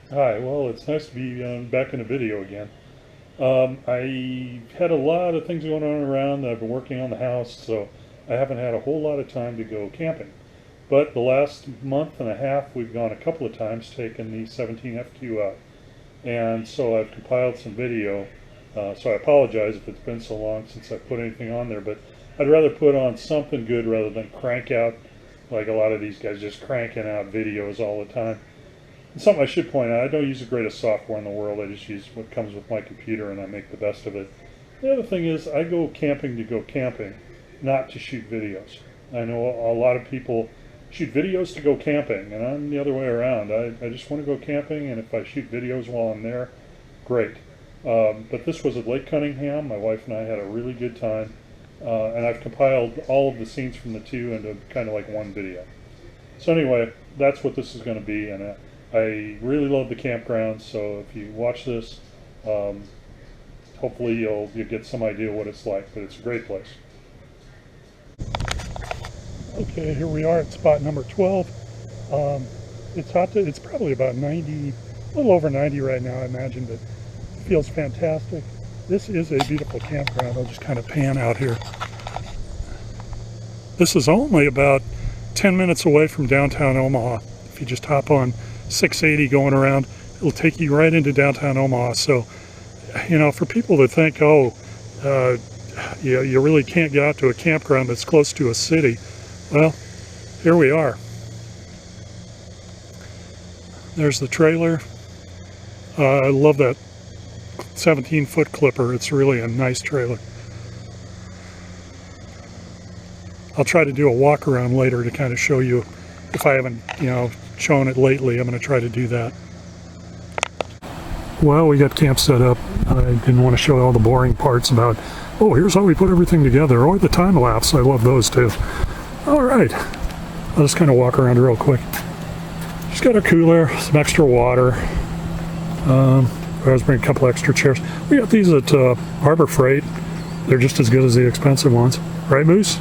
Hi, well, it's nice to be back in a video again. I had a lot of things going on around. I've been working on the house, so I haven't had a whole lot of time to go camping. But the last month and a half, we've gone a couple of times, taken the 17FQ out. And so I've compiled some video. So I apologize if it's been so long since I put anything on there, but I'd rather put on something good rather than crank out like a lot of these guys just cranking out videos all the time. And something I should point out, I don't use the greatest software in the world. I just use what comes with my computer and I make the best of it. The other thing is I go camping to go camping, not to shoot videos. I know a lot of people shoot videos to go camping, and I'm the other way around. I just want to go camping, and if I shoot videos while I'm there, great. But this was at Lake Cunningham. My wife and I had a really good time, and I've compiled all of the scenes from the two into kind of like one video. So anyway, that's what this is going to be, and I really love the campground. So if you watch this, um, hopefully you'll get some idea what it's like. But it's a great place. Okay, here we are at spot number 12. It's hot. It's probably about 90, a little over 90 right now, I imagine, but it feels fantastic. This is a beautiful campground. I'll just kind of pan out here. This is only about 10 minutes away from downtown Omaha. If you just hop on 680 going around, it'll take you right into downtown Omaha. So, you know, for people that think, oh, you really can't get out to a campground that's close to a city, well, here we are. There's the trailer. I love that 17-foot clipper. It's really a nice trailer. I'll try to do a walk around later to kind of show you, if I haven't, shown it lately, I'm going to try to do that. Well, we got camp set up. I didn't want to show all the boring parts about, oh, here's how we put everything together, or the time lapse. I love those too. All right, I'll just kind of walk around real quick. Just got our cooler, some extra water. I was bringing a couple extra chairs. We got these at Harbor Freight. They're just as good as the expensive ones. Right, Moose?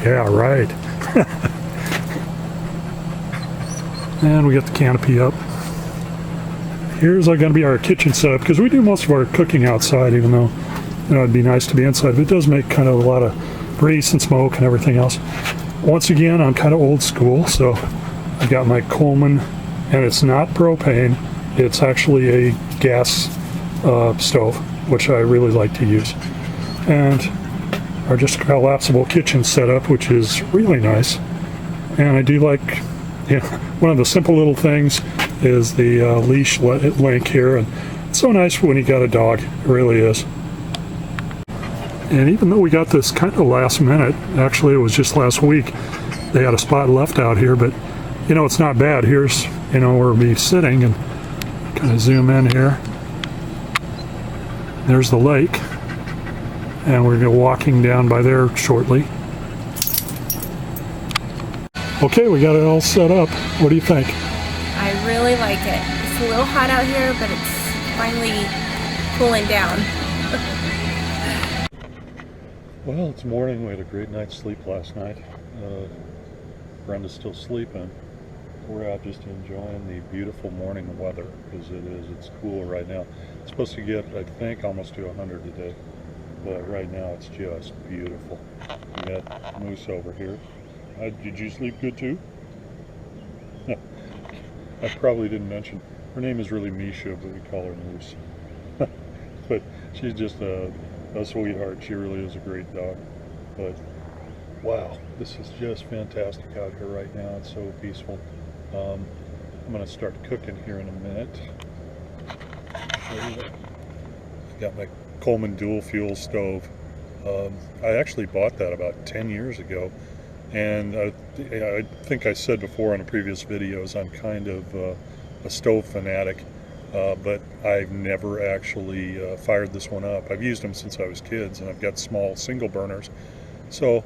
Yeah, right. And we got the canopy up. Here's going to be our kitchen setup, because we do most of our cooking outside, even though, it'd be nice to be inside. But it does make kind of a lot of grease and smoke and everything else. Once again, I'm kind of old school, so I've got my Coleman, and it's not propane. It's actually a gas stove, which I really like to use. And our just collapsible kitchen setup, which is really nice. And I do like, one of the simple little things is the leash link here. And it's so nice when you got a dog, it really is. And even though we got this kind of last minute, actually it was just last week, they had a spot left out here, but it's not bad. Here's, where we'll be sitting, and kind of zoom in here. There's the lake, and we're going to be walking down by there shortly. Okay, we got it all set up. What do you think? I really like it. It's a little hot out here, but it's finally cooling down. Well, it's morning. We had a great night's sleep last night. Brenda's still sleeping. We're out just enjoying the beautiful morning weather, because it's cool right now. It's supposed to get, I think, almost to 100 today, but right now it's just beautiful. We got Moose over here. Did you sleep good too? I probably didn't mention, her name is really Misha, but we call her Moose. But she's just a sweetheart. She really is a great dog. But wow, this is just fantastic out here right now. It's so peaceful. I'm going to start cooking here in a minute. Got my Coleman dual fuel stove. I actually bought that about 10 years ago, and I think I said before in previous videos I'm kind of a stove fanatic, but I've never actually fired this one up. I've used them since I was kids, and I've got small single burners, so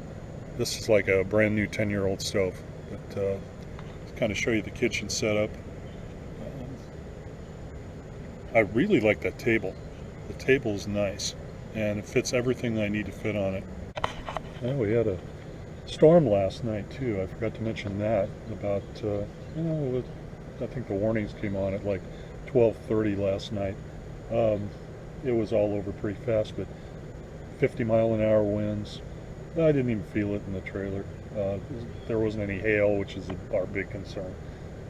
this is like a brand new 10-year-old stove. But to kind of show you the kitchen setup, I really like that table. The table is nice, and it fits everything I need to fit on it. Well, we had a storm last night too. I forgot to mention that about, I think the warnings came on at like 12:30 last night. It was all over pretty fast, but 50-mile-an-hour winds. I didn't even feel it in the trailer. There wasn't any hail, which is our big concern.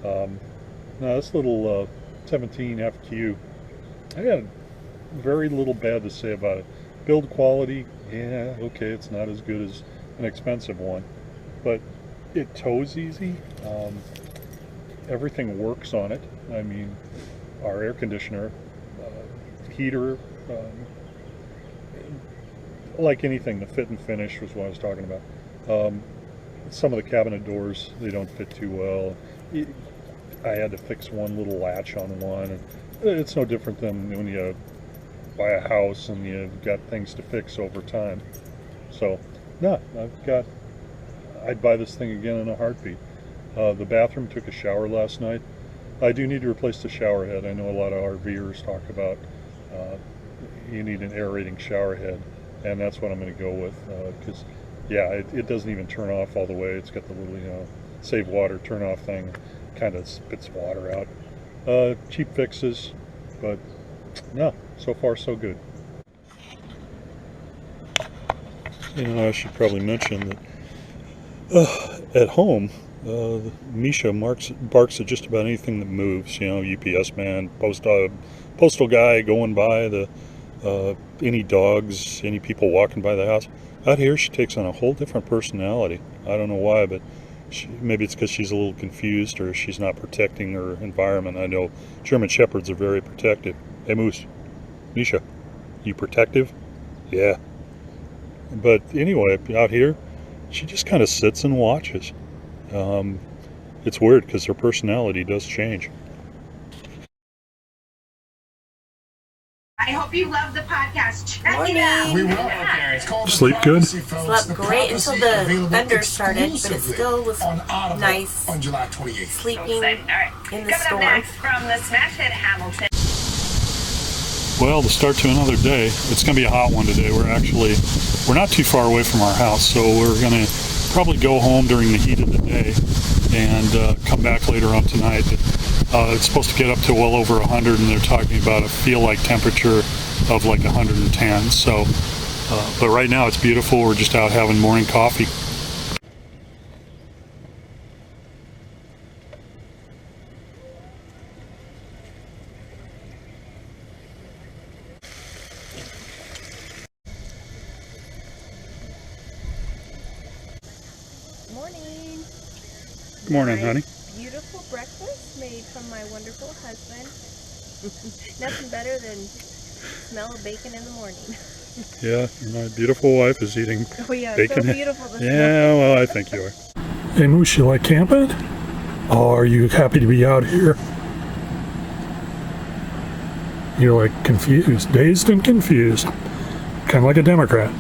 Now this little 17 FQ, I had very little bad to say about it. Build quality, yeah, okay, it's not as good as an expensive one, but it tows easy. Everything works on it. I mean, our air conditioner, heater, like anything, the fit and finish was what I was talking about. Some of the cabinet doors, they don't fit too well. I had to fix one little latch on one, and it's no different than when you buy a house and you've got things to fix over time. So, no, I'd buy this thing again in a heartbeat. The bathroom took a shower last night. I do need to replace the shower head. I know a lot of RVers talk about you need an aerating shower head, and that's what I'm going to go with, because yeah, it doesn't even turn off all the way. It's got the little, save water turn off thing, kind of spits water out. Cheap fixes, but no, so far so good. I should probably mention that at home, Misha barks at just about anything that moves. UPS man, postal guy going by, any dogs, any people walking by the house. Out here, she takes on a whole different personality. I don't know why, but maybe it's because she's a little confused or she's not protecting her environment. I know German Shepherds are very protective. Hey, Moose, Misha, you protective? Yeah. But anyway, out here, she just kind of sits and watches. It's weird because her personality does change. I hope you love the podcast. Check it out. We will. Sleep good? Slept great until the thunder started, but it still was nice on July 28th. sleeping All right. in the Coming up storm. next from the smash hit Hamilton. Well, the start to another day. It's going to be a hot one today. We're not too far away from our house, so we're going to probably go home during the heat of the day and come back later on tonight. It's supposed to get up to well over 100, and they're talking about a feel-like temperature of like 110. So, but right now it's beautiful. We're just out having morning coffee. Morning. Good morning, honey. Beautiful breakfast made from my wonderful husband. Nothing better than smell of bacon in the morning. Yeah, my beautiful wife is eating Oh yeah, bacon. so beautiful this morning. Yeah, well, I think you are. Hey, Moose, you like camping? Or are you happy to be out here? You're like confused, dazed and confused. Kind of like a Democrat.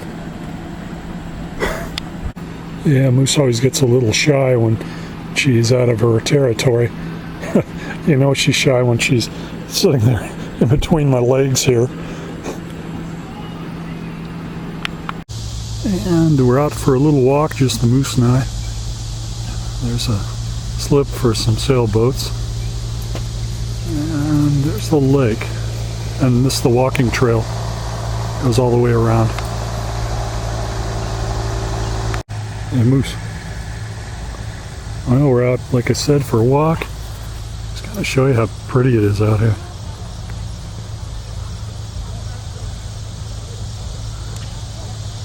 Yeah, Moose always gets a little shy when she's out of her territory. She's shy when she's sitting there in between my legs here. And we're out for a little walk, just the Moose and I. There's a slip for some sailboats. And there's the lake. And this is the walking trail. Goes all the way around. Hey, Moose. Well, we're out, like I said, for a walk. Just gotta show you how pretty it is out here.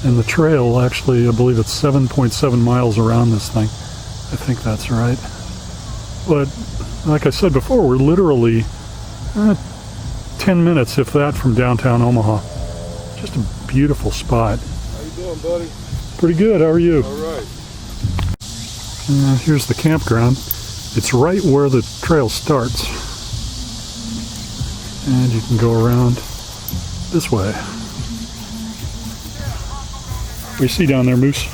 And the trail, actually, I believe it's 7.7 miles around this thing. I think that's right. But, like I said before, we're literally 10 minutes, if that, from downtown Omaha. Just a beautiful spot. How you doing, buddy? Pretty good, how are you? All right. Here's the campground. It's right where the trail starts. And you can go around this way. What do you see down there, Moose?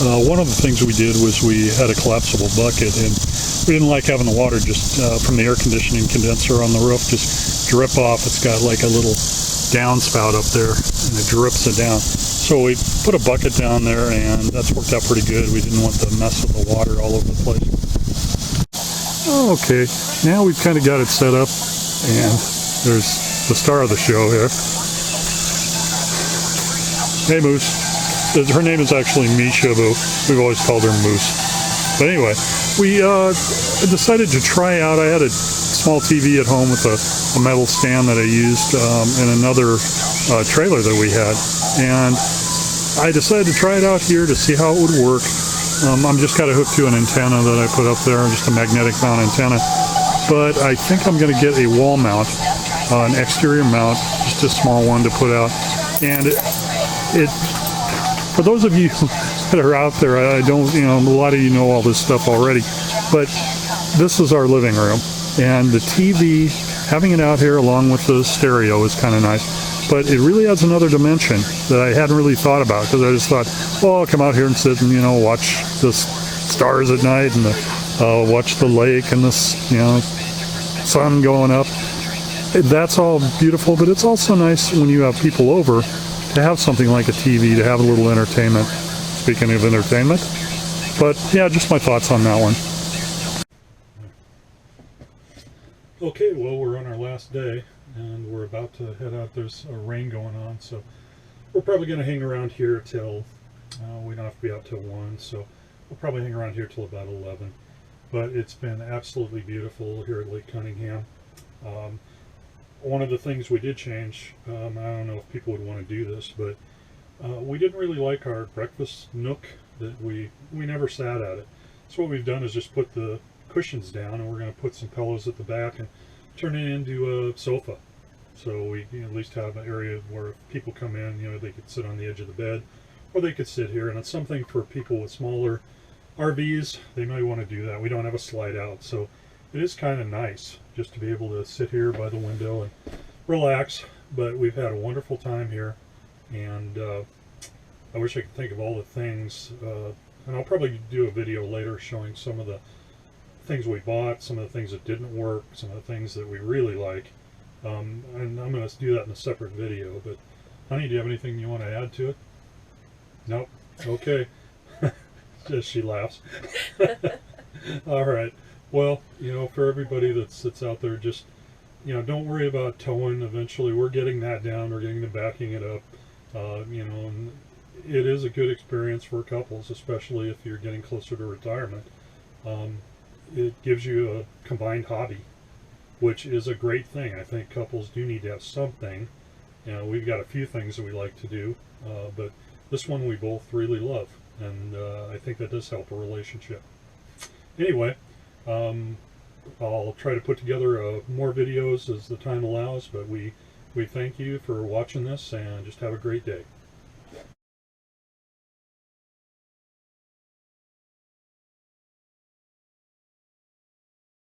One of the things we did was we had a collapsible bucket, and we didn't like having the water just from the air conditioning condenser on the roof just drip off. It's got like a little downspout up there, and it drips it down. So we put a bucket down there, and that's worked out pretty good. We didn't want the mess of the water all over the place. Okay, now we've kind of got it set up, and there's the star of the show here. Hey, Moose. Her name is actually Misha, but we've always called her Moose. But anyway, we decided to try out. I had a small TV at home with a metal stand that I used in another trailer that we had, and I decided to try it out here to see how it would work. I'm just got it hooked to an antenna that I put up there, just a magnetic mount antenna. But I think I'm going to get a wall mount, an exterior mount, just a small one to put out. And it for those of you that are out there, I don't, a lot of you know all this stuff already, but this is our living room, and the TV, having it out here along with the stereo is kind of nice, but it really adds another dimension that I hadn't really thought about, because I just thought, well, I'll come out here and sit and, watch the stars at night and watch the lake and the, sun going up. That's all beautiful, but it's also nice when you have people over to have something like a TV, to have a little entertainment. Speaking of entertainment, but yeah, just my thoughts on that one. Okay, well, we're on our last day, and we're about to head out. There's a rain going on, so we're probably going to hang around here till, we don't have to be out till 1, so we'll probably hang around here till about 11. But it's been absolutely beautiful here at Lake Cunningham. One of the things we did change, I don't know if people would want to do this, but we didn't really like our breakfast nook. That we never sat at it. So what we've done is just put the cushions down, and we're going to put some pillows at the back and turn it into a sofa. So we at least have an area where if people come in, they could sit on the edge of the bed, or they could sit here. And it's something for people with smaller RVs. They might want to do that. We don't have a slide out, so it is kind of nice just to be able to sit here by the window and relax. But we've had a wonderful time here, and I wish I could think of all the things, and I'll probably do a video later showing some of the things we bought, some of the things that didn't work, some of the things that we really like, and I'm going to do that in a separate video. But honey, do you have anything you want to add to it? Nope. Okay. Just she laughs. All right. Well, for everybody that's out there, just don't worry about towing. Eventually, we're getting that down. We're getting to backing it up. And it is a good experience for couples, especially if you're getting closer to retirement. It gives you a combined hobby, which is a great thing. I think couples do need to have something. We've got a few things that we like to do, but this one we both really love, and I think that does help a relationship. Anyway, I'll try to put together more videos as the time allows, but we thank you for watching this, and just have a great day.